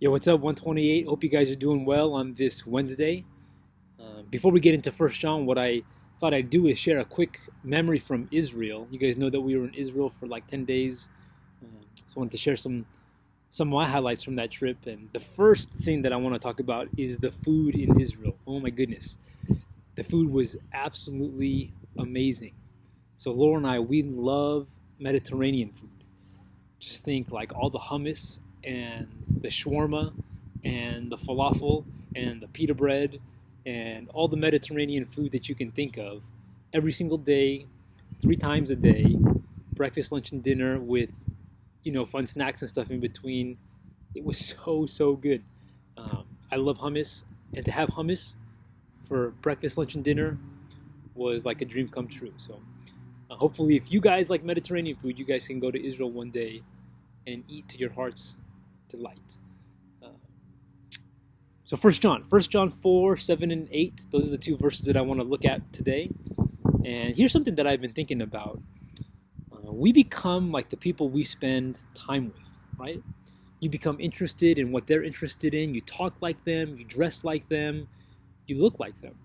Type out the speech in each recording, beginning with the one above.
Yo, what's up, 128? Hope you guys are doing well on this Wednesday. Before we get into First John, what I thought I'd do is share a quick memory from Israel. You guys know that we were in Israel for like 10 days. So I wanted to share some of my highlights from that trip. And the first thing that I want to talk about is the food in Israel. Oh my goodness. The food was absolutely amazing. So Laura and I, we love Mediterranean food. Just think like all the hummus and the shawarma and the falafel and the pita bread and all the Mediterranean food that you can think of every single day, 3 times a day, breakfast, lunch, and dinner with, fun snacks and stuff in between. It was so good. I love hummus, and to have hummus for breakfast, lunch, and dinner was like a dream come true. So hopefully if you guys like Mediterranean food, you guys can go to Israel one day and eat to your heart's delight. So First John 4, 7, and 8, those are the two verses that I want to look at today. And here's something that I've been thinking about. We become like the people we spend time with, right? You become interested in what they're interested in. You talk like them. You dress like them. You look like them.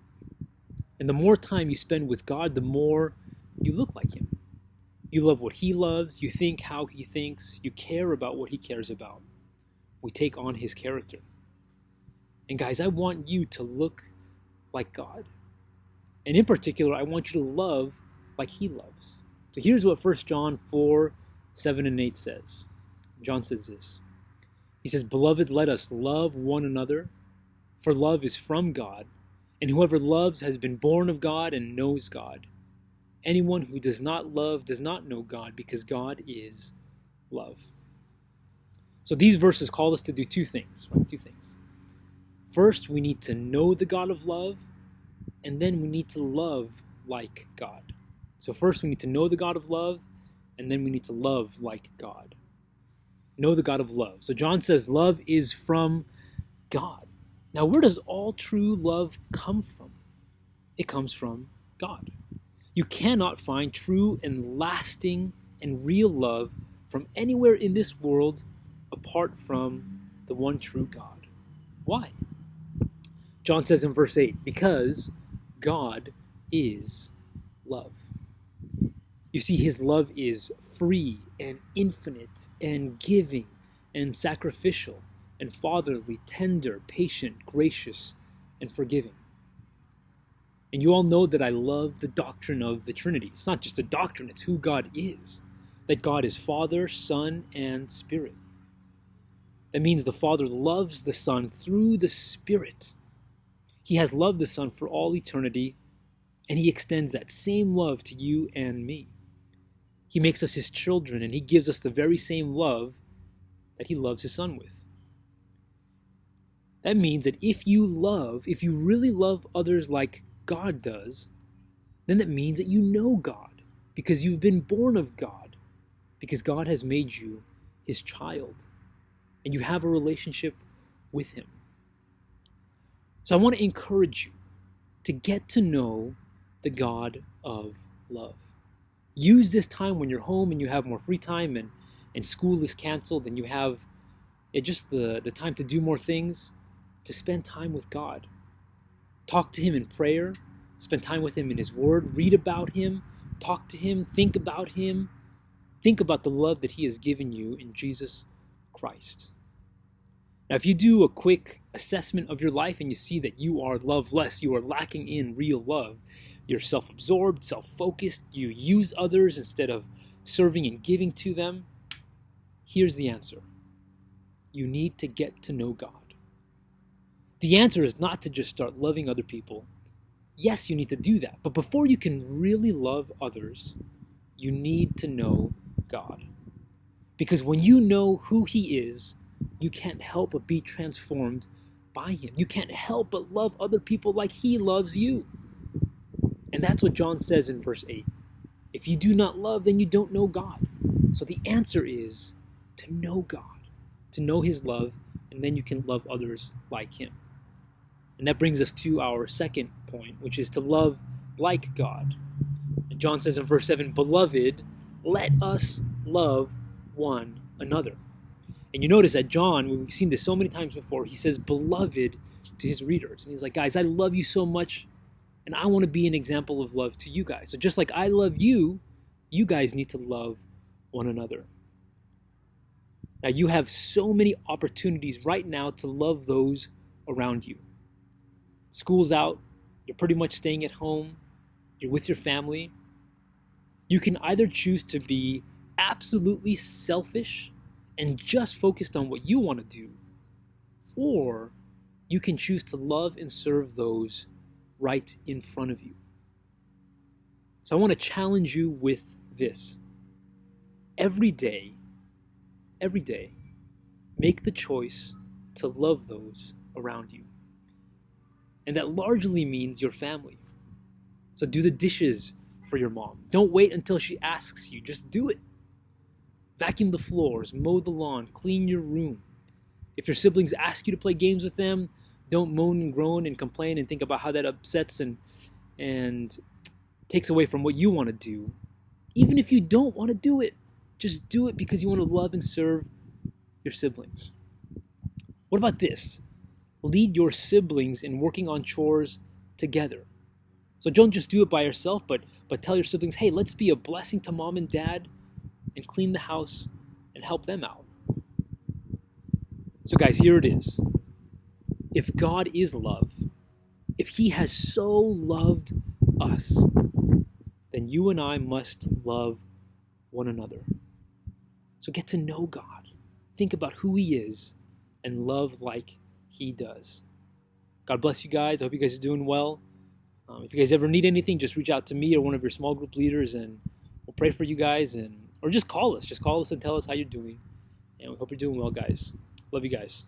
And the more time you spend with God, the more you look like Him. You love what He loves. You think how He thinks. You care about what He cares about. We take on His character. And guys, I want you to look like God. And in particular, I want you to love like He loves. So here's what 1 John 4, 7, and 8 says. John says this. He says, "Beloved, let us love one another, for love is from God, and whoever loves has been born of God and knows God. Anyone who does not love does not know God, because God is love." So these verses call us to do two things, right? Two things. First, we need to know the God of love, and then we need to love like God. So first, we need to know the God of love, and then we need to love like God. Know the God of love. So John says love is from God. Now, where does all true love come from? It comes from God. You cannot find true and lasting and real love from anywhere in this world apart from the one true God. Why? John says in verse 8, because God is love. You see, His love is free and infinite and giving and sacrificial and fatherly, tender, patient, gracious, and forgiving. And you all know that I love the doctrine of the Trinity. It's not just a doctrine, it's who God is. That God is Father, Son, and Spirit. That means the Father loves the Son through the Spirit. He has loved the Son for all eternity, and He extends that same love to you and me. He makes us His children, and He gives us the very same love that He loves His Son with. That means that if you really love others like God does, then that means that you know God, because you've been born of God, because God has made you His child, and you have a relationship with Him. So I want to encourage you to get to know the God of love. Use this time when you're home and you have more free time and school is canceled and you have just the time to do more things, to spend time with God. Talk to Him in prayer, spend time with Him in His Word, read about Him, talk to Him, think about Him. Think about the love that He has given you in Jesus Christ. Now, if you do a quick assessment of your life and you see that you are loveless, you are lacking in real love, you're self-absorbed, self-focused, you use others instead of serving and giving to them, here's the answer. You need to get to know God. The answer is not to just start loving other people. Yes, you need to do that, but before you can really love others, you need to know God. Because when you know who He is, you can't help but be transformed by Him. You can't help but love other people like He loves you. And that's what John says in verse 8. If you do not love, then you don't know God. So the answer is to know God, to know His love, and then you can love others like Him. And that brings us to our second point, which is to love like God. And John says in verse 7, "Beloved, let us love one another." And you notice that John, we've seen this so many times before, he says beloved to his readers. And he's like, guys, I love you so much, and I want to be an example of love to you guys. So just like I love you, you guys need to love one another. Now you have so many opportunities right now to love those around you. School's out, you're pretty much staying at home, you're with your family. You can either choose to be absolutely selfish and just focused on what you want to do, or you can choose to love and serve those right in front of you. So I want to challenge you with this. Every day, make the choice to love those around you. And that largely means your family. So do the dishes for your mom. Don't wait until she asks you. Just do it. Vacuum the floors, mow the lawn, clean your room. If your siblings ask you to play games with them, don't moan and groan and complain and think about how that upsets and takes away from what you want to do. Even if you don't want to do it, just do it because you want to love and serve your siblings. What about this? Lead your siblings in working on chores together. So don't just do it by yourself, but tell your siblings, hey, let's be a blessing to mom and dad and clean the house and help them out. So guys, here it is. If God is love, if he has so loved us, then you and I must love one another. So get to know God. Think about who he is and love like he does. God bless you guys. I hope you guys are doing well. If you guys ever need anything, just reach out to me or one of your small group leaders and we'll pray for you guys, or just call us. Just call us and tell us how you're doing. And we hope you're doing well, guys. Love you guys.